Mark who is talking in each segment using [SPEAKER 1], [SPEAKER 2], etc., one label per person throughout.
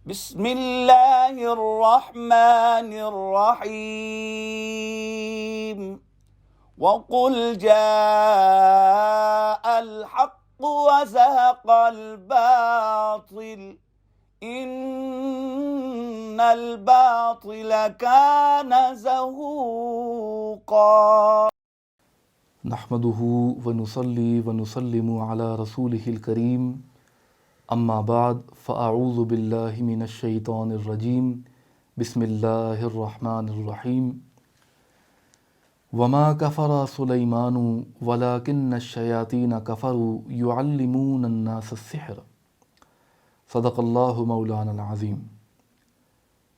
[SPEAKER 1] بسم اللہ الرحمن الرحیم وقل جاء الحق وزهق الباطل ان الباطل كان زهوقا
[SPEAKER 2] نحمده ونصلي ونسلم على رسوله الكريم اما بعد فاعوذ باللہ من الشیطان الرجیم بسم اللہ الرحمن الرحیم وما کفر سلیمان ولکن الشیاطین کفروا یعلمون الناس السحر صدق اللہ مولانا العظیم۔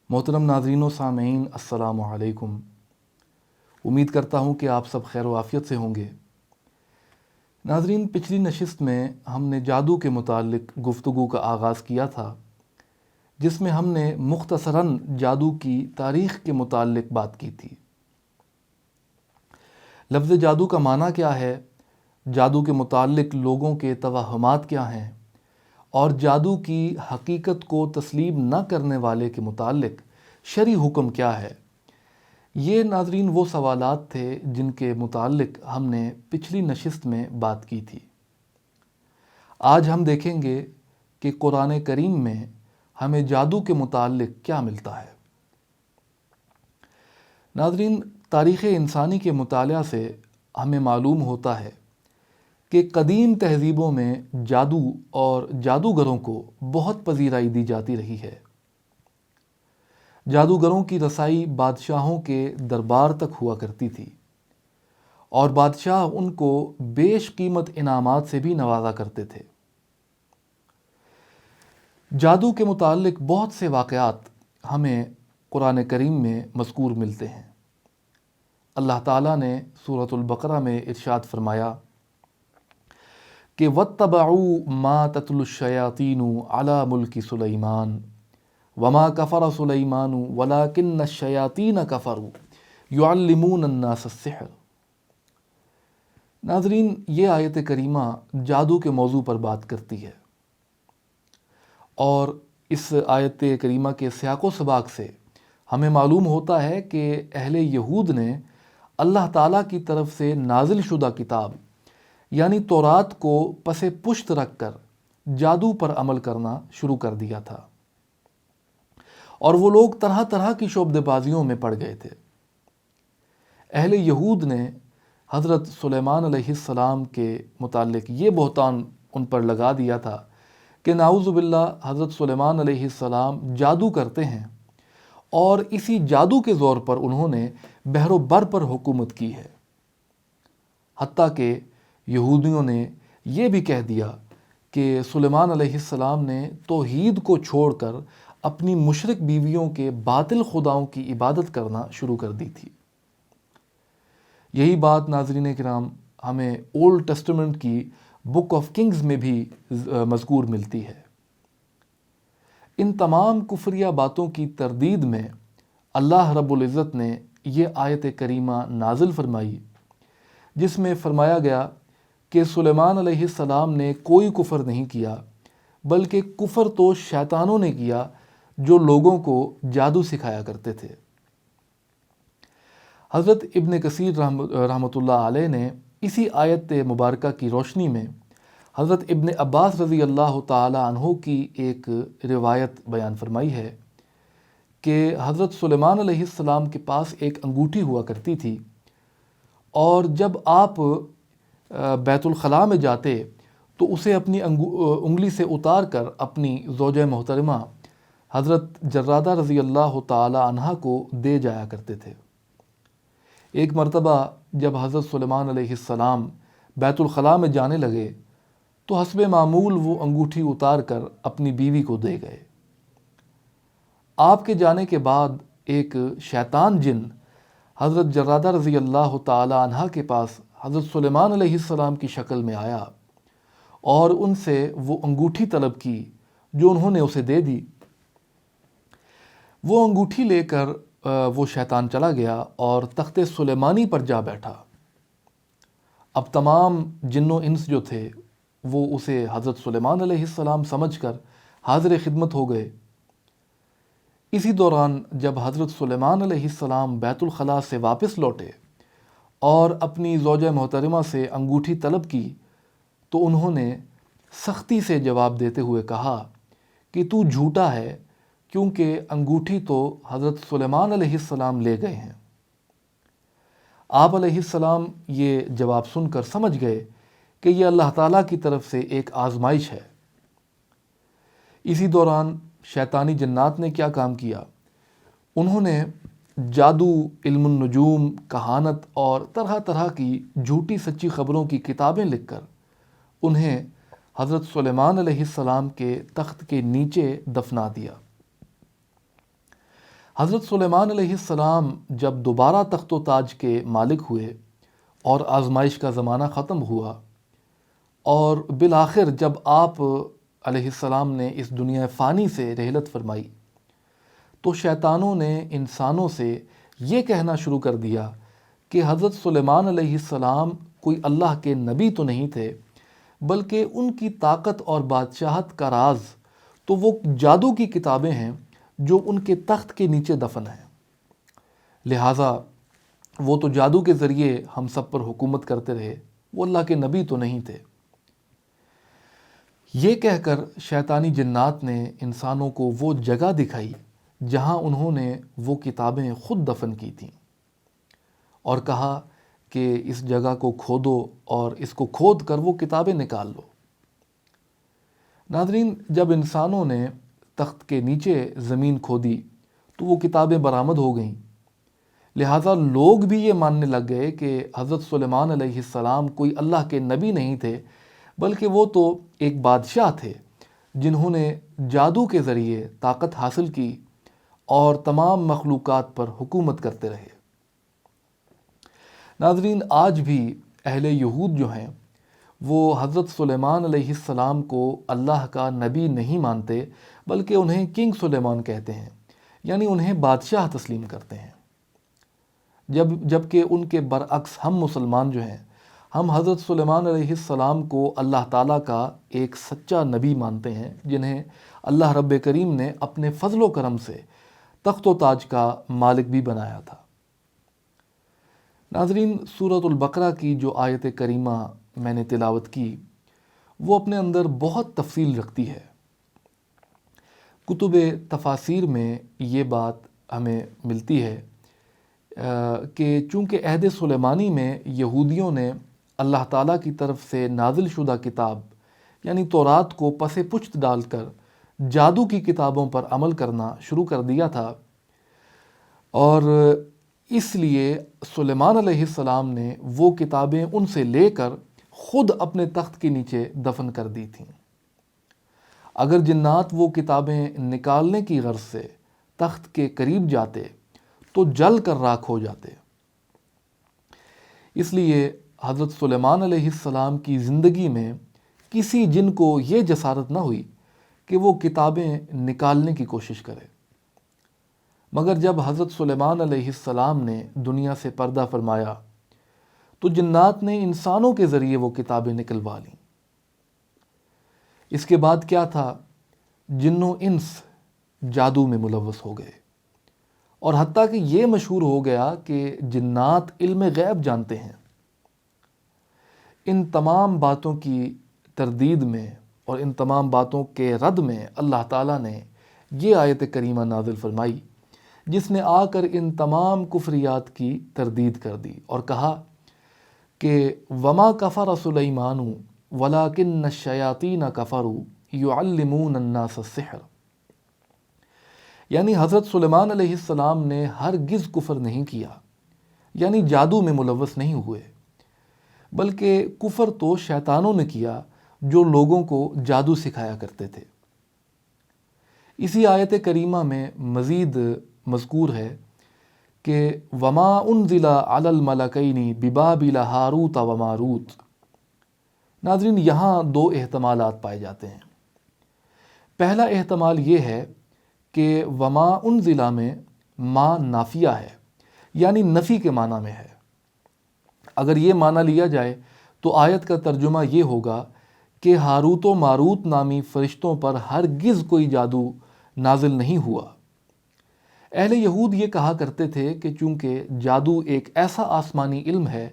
[SPEAKER 2] محترم ناظرین و سامعین، السلام علیکم۔ امید کرتا ہوں کہ آپ سب خیر و عافیت سے ہوں گے۔ ناظرین، پچھلی نشست میں ہم نے جادو کے متعلق گفتگو کا آغاز کیا تھا، جس میں ہم نے مختصراً جادو کی تاریخ کے متعلق بات کی تھی۔ لفظ جادو کا معنی کیا ہے، جادو کے متعلق لوگوں کے توہمات کیا ہیں، اور جادو کی حقیقت کو تسلیم نہ کرنے والے کے متعلق شرعی حکم کیا ہے۔ یہ ناظرین وہ سوالات تھے جن کے متعلق ہم نے پچھلی نشست میں بات کی تھی۔ آج ہم دیکھیں گے کہ قرآن کریم میں ہمیں جادو کے متعلق کیا ملتا ہے۔ ناظرین، تاریخ انسانی کے مطالعہ سے ہمیں معلوم ہوتا ہے کہ قدیم تہذیبوں میں جادو اور جادوگروں کو بہت پذیرائی دی جاتی رہی ہے۔ جادوگروں کی رسائی بادشاہوں کے دربار تک ہوا کرتی تھی، اور بادشاہ ان کو بیش قیمت انعامات سے بھی نوازا کرتے تھے۔ جادو کے متعلق بہت سے واقعات ہمیں قرآن کریم میں مذکور ملتے ہیں۔ اللہ تعالیٰ نے سورۃ البقرہ میں ارشاد فرمایا کہ وَاتَّبَعُوا مَا تَتْلُو الشَّيَاطِينُ عَلَى مُلْكِ سُلَيْمَانَ وَمَا كَفَرَ سُلَيْمَانُ وَلَكِنَّ الشَّيَاطِينَ كَفَرُوا يُعَلِّمُونَ النَّاسَ السِّحْرَ۔ ناظرین، یہ آیت کریمہ جادو کے موضوع پر بات کرتی ہے، اور اس آیت کریمہ کے سیاق و سباق سے ہمیں معلوم ہوتا ہے کہ اہل یہود نے اللہ تعالیٰ کی طرف سے نازل شدہ کتاب یعنی تورات کو پس پشت رکھ کر جادو پر عمل کرنا شروع کر دیا تھا، اور وہ لوگ طرح طرح کی شعبدے بازیوں میں پڑ گئے تھے۔ اہل یہود نے حضرت سلیمان علیہ السلام کے متعلق یہ بہتان ان پر لگا دیا تھا کہ نعوذ باللہ حضرت سلیمان علیہ السلام جادو کرتے ہیں، اور اسی جادو کے زور پر انہوں نے بحر و بر پر حکومت کی ہے۔ حتیٰ کہ یہودیوں نے یہ بھی کہہ دیا کہ سلیمان علیہ السلام نے توحید کو چھوڑ کر اپنی مشرک بیویوں کے باطل خداؤں کی عبادت کرنا شروع کر دی تھی۔ یہی بات ناظرین کرام ہمیں اولڈ ٹیسٹمنٹ کی بک آف کنگز میں بھی مذکور ملتی ہے۔ ان تمام کفریہ باتوں کی تردید میں اللہ رب العزت نے یہ آیت کریمہ نازل فرمائی، جس میں فرمایا گیا کہ سلیمان علیہ السلام نے کوئی کفر نہیں کیا، بلکہ کفر تو شیطانوں نے کیا جو لوگوں کو جادو سکھایا کرتے تھے۔ حضرت ابن کثیر رحمۃ اللہ علیہ نے اسی آیت مبارکہ کی روشنی میں حضرت ابن عباس رضی اللہ تعالی عنہ کی ایک روایت بیان فرمائی ہے کہ حضرت سلیمان علیہ السلام کے پاس ایک انگوٹھی ہوا کرتی تھی، اور جب آپ بیت الخلاء میں جاتے تو اسے اپنی انگلی سے اتار کر اپنی زوجہ محترمہ حضرت جرادہ رضی اللہ تعالی عنہ کو دے جایا کرتے تھے۔ ایک مرتبہ جب حضرت سلیمان علیہ السلام بیت الخلاء میں جانے لگے تو حسب معمول وہ انگوٹھی اتار کر اپنی بیوی کو دے گئے۔ آپ کے جانے کے بعد ایک شیطان جن حضرت جرادہ رضی اللہ تعالی عنہ کے پاس حضرت سلیمان علیہ السلام کی شکل میں آیا اور ان سے وہ انگوٹھی طلب کی جو انہوں نے اسے دے دی۔ وہ انگوٹھی لے کر وہ شیطان چلا گیا اور تخت سلیمانی پر جا بیٹھا۔ اب تمام جن و انس جو تھے وہ اسے حضرت سلیمان علیہ السلام سمجھ کر حاضر خدمت ہو گئے، اسی دوران جب حضرت سلیمان علیہ السلام بیت الخلاء سے واپس لوٹے اور اپنی زوجہ محترمہ سے انگوٹھی طلب کی تو انہوں نے سختی سے جواب دیتے ہوئے کہا کہ تو جھوٹا ہے، کیونکہ انگوٹھی تو حضرت سلیمان علیہ السلام لے گئے ہیں۔ آپ علیہ السلام یہ جواب سن کر سمجھ گئے کہ یہ اللہ تعالیٰ کی طرف سے ایک آزمائش ہے۔ اسی دوران شیطانی جنات نے کیا کام کیا؟ انہوں نے جادو، علم النجوم، کہانت اور طرح طرح کی جھوٹی سچی خبروں کی کتابیں لکھ کر انہیں حضرت سلیمان علیہ السلام کے تخت کے نیچے دفنا دیا۔ حضرت سلیمان علیہ السلام جب دوبارہ تخت و تاج کے مالک ہوئے اور آزمائش کا زمانہ ختم ہوا، اور بالآخر جب آپ علیہ السلام نے اس دنیا فانی سے رحلت فرمائی، تو شیطانوں نے انسانوں سے یہ کہنا شروع کر دیا کہ حضرت سلیمان علیہ السلام کوئی اللہ کے نبی تو نہیں تھے، بلکہ ان کی طاقت اور بادشاہت کا راز تو وہ جادو کی کتابیں ہیں جو ان کے تخت کے نیچے دفن ہیں، لہٰذا وہ تو جادو کے ذریعے ہم سب پر حکومت کرتے رہے، وہ اللہ کے نبی تو نہیں تھے۔ یہ کہہ کر شیطانی جنات نے انسانوں کو وہ جگہ دکھائی جہاں انہوں نے وہ کتابیں خود دفن کی تھیں، اور کہا کہ اس جگہ کو کھودو اور اس کو کھود کر وہ کتابیں نکال لو۔ ناظرین، جب انسانوں نے تخت کے نیچے زمین کھودی تو وہ کتابیں برآمد ہو گئیں، لہٰذا لوگ بھی یہ ماننے لگ گئے کہ حضرت سلیمان علیہ السلام کوئی اللہ کے نبی نہیں تھے، بلکہ وہ تو ایک بادشاہ تھے جنہوں نے جادو کے ذریعے طاقت حاصل کی اور تمام مخلوقات پر حکومت کرتے رہے۔ ناظرین، آج بھی اہل یہود جو ہیں وہ حضرت سلیمان علیہ السلام کو اللہ کا نبی نہیں مانتے، بلکہ انہیں کنگ سلیمان کہتے ہیں، یعنی انہیں بادشاہ تسلیم کرتے ہیں، جبکہ ان کے برعکس ہم مسلمان جو ہیں، ہم حضرت سلیمان علیہ السلام کو اللہ تعالیٰ کا ایک سچا نبی مانتے ہیں، جنہیں اللہ رب کریم نے اپنے فضل و کرم سے تخت و تاج کا مالک بھی بنایا تھا۔ ناظرین، سورۃ البقرہ کی جو آیت کریمہ میں نے تلاوت کی وہ اپنے اندر بہت تفصیل رکھتی ہے۔ کتب تفاسیر میں یہ بات ہمیں ملتی ہے کہ چونکہ عہد سلیمانی میں یہودیوں نے اللہ تعالیٰ کی طرف سے نازل شدہ کتاب یعنی تورات کو پس پشت ڈال کر جادو کی کتابوں پر عمل کرنا شروع کر دیا تھا، اور اس لیے سلیمان علیہ السلام نے وہ کتابیں ان سے لے کر خود اپنے تخت کے نیچے دفن کر دی تھیں۔ اگر جنات وہ کتابیں نکالنے کی غرض سے تخت کے قریب جاتے تو جل کر راکھ ہو جاتے۔ اس لیے حضرت سلیمان علیہ السلام کی زندگی میں کسی جن کو یہ جسارت نہ ہوئی کہ وہ کتابیں نکالنے کی کوشش کرے، مگر جب حضرت سلیمان علیہ السلام نے دنیا سے پردہ فرمایا تو جنات نے انسانوں کے ذریعے وہ کتابیں نکلوا لیں۔ اس کے بعد کیا تھا، جن و انس جادو میں ملوث ہو گئے، اور حتیٰ کہ یہ مشہور ہو گیا کہ جنات علم غیب جانتے ہیں۔ ان تمام باتوں کی تردید میں اور ان تمام باتوں کے رد میں اللہ تعالیٰ نے یہ آیت کریمہ نازل فرمائی، جس نے آ کر ان تمام کفریات کی تردید کر دی اور کہا کہ وما کفر سلیمان ولکن الشیاطین کفروا یعلمون الناس السحر، یعنی حضرت سلیمان علیہ السلام نے ہرگز کفر نہیں کیا، یعنی جادو میں ملوث نہیں ہوئے، بلکہ کفر تو شیطانوں نے کیا جو لوگوں کو جادو سکھایا کرتے تھے۔ اسی آیت کریمہ میں مزید مذکور ہے کہ وما انزل علی الملکین ببابل ہاروت و ماروت۔ ناظرین، یہاں دو احتمالات پائے جاتے ہیں۔ پہلا احتمال یہ ہے کہ وما انزلہ میں ما نافیہ ہے، یعنی نفی کے معنی میں ہے۔ اگر یہ معنی لیا جائے تو آیت کا ترجمہ یہ ہوگا کہ ہاروت و ماروت نامی فرشتوں پر ہرگز کوئی جادو نازل نہیں ہوا، اہل یہود یہ کہا کرتے تھے کہ چونکہ جادو ایک ایسا آسمانی علم ہے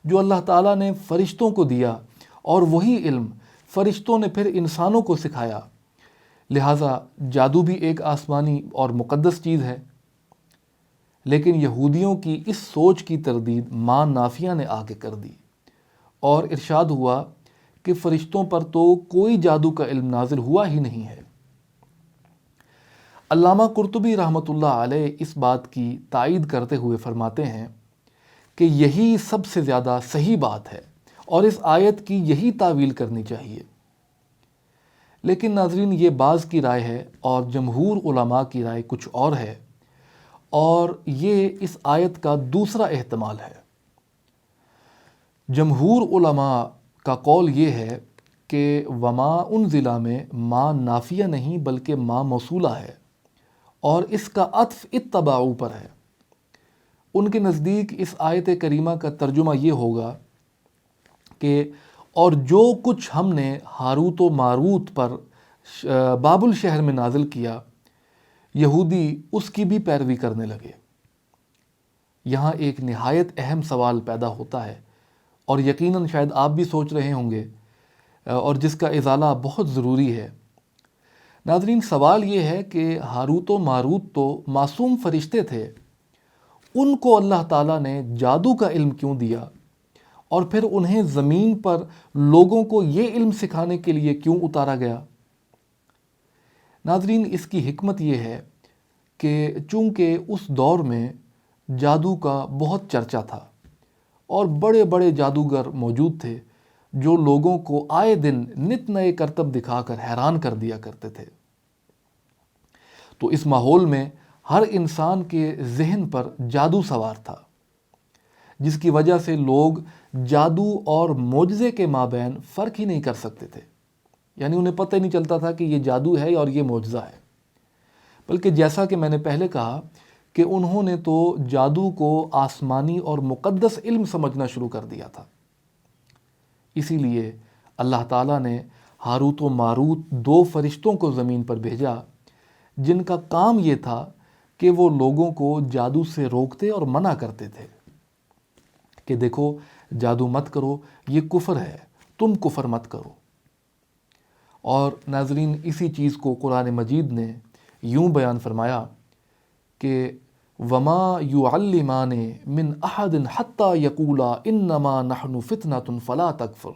[SPEAKER 2] جو اللہ تعالیٰ نے فرشتوں کو دیا اور وہی علم فرشتوں نے پھر انسانوں کو سکھایا، لہٰذا جادو بھی ایک آسمانی اور مقدس چیز ہے۔ لیکن یہودیوں کی اس سوچ کی تردید ماں نافیہ نے آگے کر دی اور ارشاد ہوا کہ فرشتوں پر تو کوئی جادو کا علم نازل ہوا ہی نہیں ہے۔ علامہ قرطبی رحمۃ اللہ علیہ اس بات کی تائید کرتے ہوئے فرماتے ہیں کہ یہی سب سے زیادہ صحیح بات ہے اور اس آیت کی یہی تعویل کرنی چاہیے۔ لیکن ناظرین، یہ بعض کی رائے ہے اور جمہور علماء کی رائے کچھ اور ہے، اور یہ اس آیت کا دوسرا احتمال ہے۔ جمہور علماء کا قول یہ ہے کہ وما انزل میں ما نافیہ نہیں بلکہ ما موصولہ ہے، اور اس کا عطف اتبعوا پر ہے۔ ان کے نزدیک اس آیت کریمہ کا ترجمہ یہ ہوگا کہ اور جو کچھ ہم نے ہاروت و ماروت پر بابل شہر میں نازل کیا، یہودی اس کی بھی پیروی کرنے لگے۔ یہاں ایک نہایت اہم سوال پیدا ہوتا ہے، اور یقیناً شاید آپ بھی سوچ رہے ہوں گے، اور جس کا ازالہ بہت ضروری ہے۔ ناظرین، سوال یہ ہے کہ ہاروت و ماروت تو معصوم فرشتے تھے، ان کو اللہ تعالیٰ نے جادو کا علم کیوں دیا، اور پھر انہیں زمین پر لوگوں کو یہ علم سکھانے کے لیے کیوں اتارا گیا؟ ناظرین، اس کی حکمت یہ ہے کہ چونکہ اس دور میں جادو کا بہت چرچا تھا اور بڑے بڑے جادوگر موجود تھے جو لوگوں کو آئے دن نت نئے کرتب دکھا کر حیران کر دیا کرتے تھے۔ تو اس ماحول میں ہر انسان کے ذہن پر جادو سوار تھا، جس کی وجہ سے لوگ جادو اور معجزے کے مابین فرق ہی نہیں کر سکتے تھے، یعنی انہیں پتہ ہی نہیں چلتا تھا کہ یہ جادو ہے اور یہ معجزہ ہے۔ بلکہ جیسا کہ میں نے پہلے کہا کہ انہوں نے تو جادو کو آسمانی اور مقدس علم سمجھنا شروع کر دیا تھا۔ اسی لیے اللہ تعالیٰ نے ہاروت و ماروت 2 فرشتوں کو زمین پر بھیجا، جن کا کام یہ تھا کہ وہ لوگوں کو جادو سے روکتے اور منع کرتے تھے کہ دیکھو، جادو مت کرو، یہ کفر ہے، تم کفر مت کرو۔ اور ناظرین، اسی چیز کو قرآن مجید نے یوں بیان فرمایا کہ وما يعلمان من احد حتى يقولا انما نحن فتنة فلا تکفر،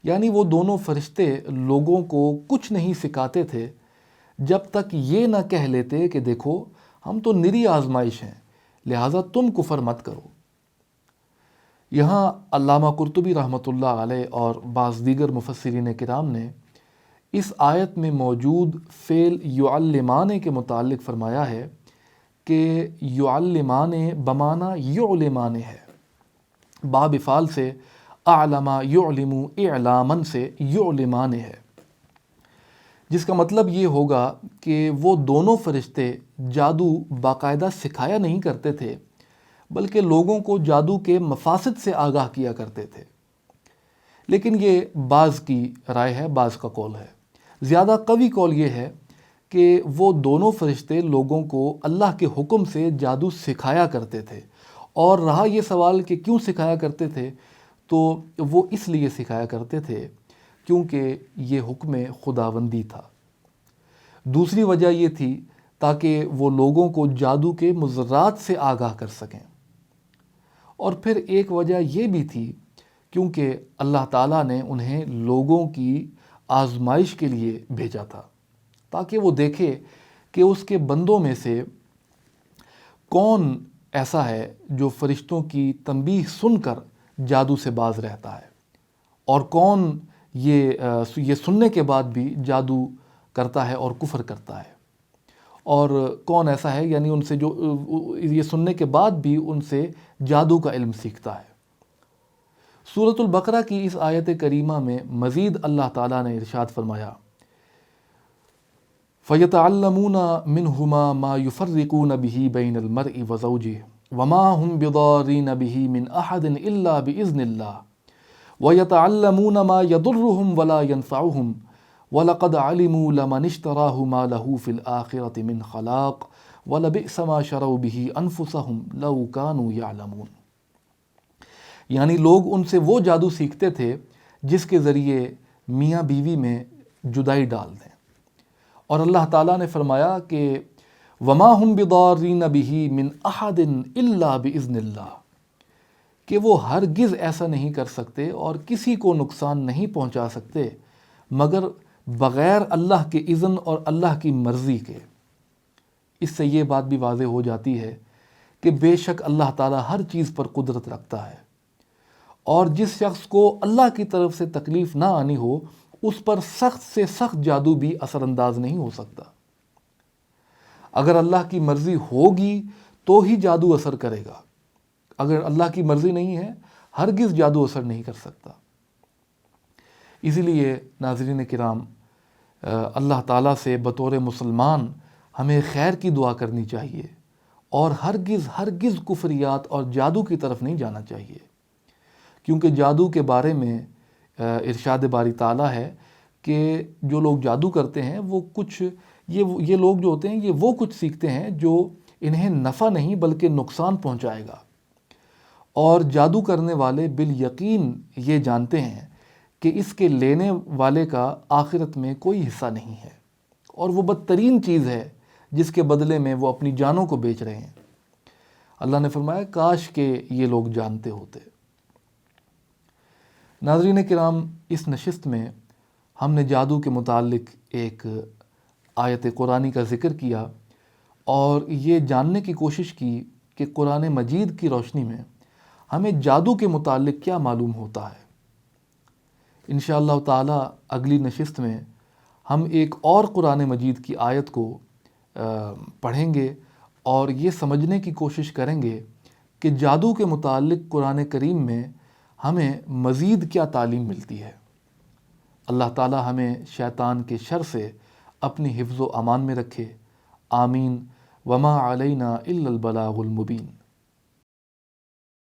[SPEAKER 2] یعنی وہ دونوں فرشتے لوگوں کو کچھ نہیں سکھاتے تھے جب تک یہ نہ کہہ لیتے کہ دیکھو، ہم تو نری آزمائش ہیں، لہٰذا تم کفر مت کرو۔ یہاں علامہ قرطبی رحمۃ اللہ علیہ اور بعض دیگر مفسرین کرام نے اس آیت میں موجود فعل یعلمان کے متعلق فرمایا ہے کہ یعلمان بمعنی یعلمان ہے، باب فعل سے اعلم یعلم اعلامن سے یعلمان ہے، جس کا مطلب یہ ہوگا کہ وہ دونوں فرشتے جادو باقاعدہ سکھایا نہیں کرتے تھے، بلکہ لوگوں کو جادو کے مفاسد سے آگاہ کیا کرتے تھے۔ لیکن یہ بعض کی رائے ہے، بعض کا قول ہے۔ زیادہ قوی قول یہ ہے کہ وہ دونوں فرشتے لوگوں کو اللہ کے حکم سے جادو سکھایا کرتے تھے، اور رہا یہ سوال کہ کیوں سکھایا کرتے تھے، تو وہ اس لیے سکھایا کرتے تھے کیونکہ یہ حکم خداوندی تھا۔ دوسری وجہ یہ تھی تاکہ وہ لوگوں کو جادو کے مضرات سے آگاہ کر سکیں، اور پھر ایک وجہ یہ بھی تھی کیونکہ اللہ تعالیٰ نے انہیں لوگوں کی آزمائش کے لیے بھیجا تھا، تاکہ وہ دیکھے کہ اس کے بندوں میں سے کون ایسا ہے جو فرشتوں کی تنبیہ سن کر جادو سے باز رہتا ہے، اور کون یہ سننے کے بعد بھی جادو کرتا ہے اور کفر کرتا ہے، اور کون ایسا ہے یعنی ان سے جو یہ سننے کے بعد بھی ان سے جادو کا علم سیکھتا ہے۔ سورۃ البقرہ کی اس آیت کریمہ میں مزید اللہ تعالیٰ نے ارشاد فرمایا فَيَتَعَلَّمُونَ مِنْهُمَا مَا يُفَرِّقُونَ بِهِ بَيْنَ الْمَرْءِ وَزَوْجِهِ وَمَا هُمْ بِضَارِّينَ بِهِ مِنْ أَحَدٍ إِلَّا بِإِذْنِ اللَّهِ وَيَتَعَلَّمُونَ مَا يَضُرُّهُمْ وَلَا يَنْفَعُهُمْ وَلَقَدْ عَلِمُوا لَمَنِ اشْتَرَاهُ مَا لَهُ فِي الْآخِرَةِ مِنْ خَلَاقٍ وَلَبِئْسَ مَا شَرَوْا بِهِ أَنفُسَهُمْ لَوْ كَانُوا يَعْلَمُونَ، یعنی لوگ ان سے وہ جادو سیکھتے تھے جس کے ذریعے میاں بیوی میں جدائی ڈال دیں، اور اللہ تعالیٰ نے فرمایا کہ وَمَا هُمْ بِضَارِّينَ بِهِ مِنْ أَحَدٍ إِلَّا بِإِذْنِ اللَّهِ، کہ وہ ہرگز ایسا نہیں کر سکتے اور کسی کو نقصان نہیں پہنچا سکتے مگر بغیر اللہ کے اذن اور اللہ کی مرضی کے۔ اس سے یہ بات بھی واضح ہو جاتی ہے کہ بے شک اللہ تعالیٰ ہر چیز پر قدرت رکھتا ہے، اور جس شخص کو اللہ کی طرف سے تکلیف نہ آنی ہو اس پر سخت سے سخت جادو بھی اثر انداز نہیں ہو سکتا۔ اگر اللہ کی مرضی ہوگی تو ہی جادو اثر کرے گا، اگر اللہ کی مرضی نہیں ہے ہرگز جادو اثر نہیں کر سکتا۔ اسی لیے ناظرین کرام، اللہ تعالیٰ سے بطور مسلمان ہمیں خیر کی دعا کرنی چاہیے، اور ہرگز کفریات اور جادو کی طرف نہیں جانا چاہیے، کیونکہ جادو کے بارے میں ارشاد باری تعالیٰ ہے کہ جو لوگ جادو کرتے ہیں وہ یہ لوگ جو ہوتے ہیں یہ وہ کچھ سیکھتے ہیں جو انہیں نفع نہیں بلکہ نقصان پہنچائے گا، اور جادو کرنے والے بالیقین یہ جانتے ہیں کہ اس کے لینے والے کا آخرت میں کوئی حصہ نہیں ہے، اور وہ بدترین چیز ہے جس کے بدلے میں وہ اپنی جانوں کو بیچ رہے ہیں۔ اللہ نے فرمایا کاش کہ یہ لوگ جانتے ہوتے۔ ناظرین کرام، اس نشست میں ہم نے جادو کے متعلق ایک آیت قرآنی کا ذکر کیا، اور یہ جاننے کی کوشش کی کہ قرآن مجید کی روشنی میں ہمیں جادو کے متعلق کیا معلوم ہوتا ہے۔ انشاءاللہ تعالی اگلی نشست میں ہم ایک اور قرآن مجید کی آیت کو پڑھیں گے اور یہ سمجھنے کی کوشش کریں گے کہ جادو کے متعلق قرآن کریم میں ہمیں مزید کیا تعلیم ملتی ہے۔ اللہ تعالی ہمیں شیطان کے شر سے اپنی حفظ و امان میں رکھے، آمین۔ وما علینا الا البلاغ المبین۔